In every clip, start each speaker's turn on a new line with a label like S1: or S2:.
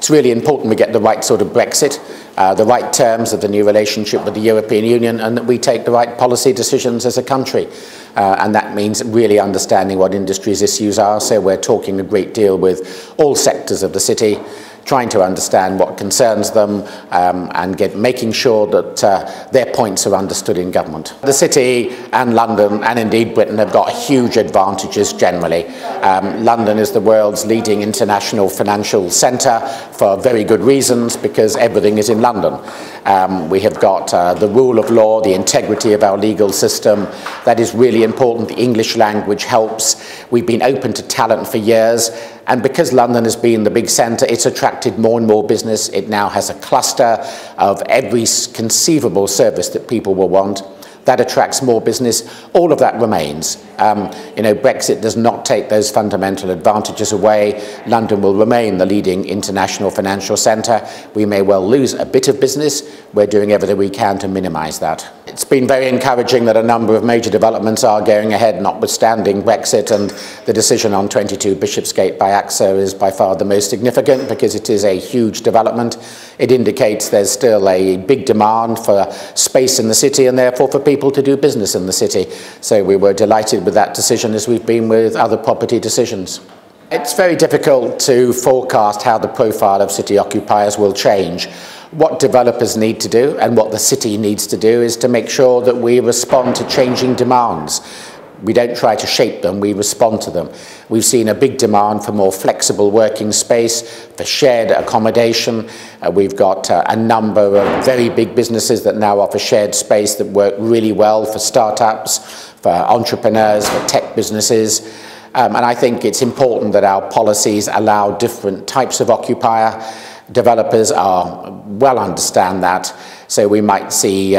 S1: It's really important we get the right sort of Brexit, the right terms of the new relationship with the European Union, and that we take the right policy decisions as a country. And that means really understanding what industry's issues are. So we're talking a great deal with all sectors of the city, trying to understand what concerns them and making sure that their points are understood in government. The city and London and indeed Britain have got huge advantages generally. London is the world's leading international financial centre for very good reasons, because everything is in London. We have got the rule of law, the integrity of our legal system. That is really important. The English language helps. We've been open to talent for years. And because London has been the big centre, it's attracted more and more business. It now has a cluster of every conceivable service that people will want. That attracts more business. All of that remains. Brexit does not take those fundamental advantages away. London will remain the leading international financial centre. We may well lose a bit of business. We're doing everything we can to minimise that. It's been very encouraging that a number of major developments are going ahead, notwithstanding Brexit, and the decision on 22 Bishopsgate by AXA is by far the most significant, because it is a huge development. It indicates there's still a big demand for space in the city, and therefore for people to do business in the city. So we were delighted with that decision, as we've been with other property decisions. It's very difficult to forecast how the profile of city occupiers will change. What developers need to do, and what the city needs to do, is to make sure that we respond to changing demands. We don't try to shape them, we respond to them. We've seen a big demand for more flexible working space, for shared accommodation. We've got a number of very big businesses that now offer shared space that work really well for startups, for entrepreneurs, for tech businesses. And I think it's important that our policies allow different types of occupier. Developers well understand that, so we might see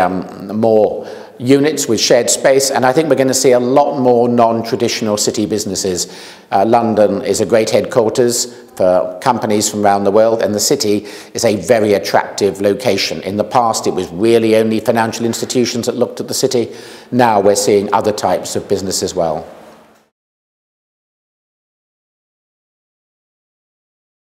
S1: more units with shared space, and I think we're going to see a lot more non-traditional city businesses. London is a great headquarters for companies from around the world, and the city is a very attractive location. In the past, it was really only financial institutions that looked at the city. Now we're seeing other types of business as well.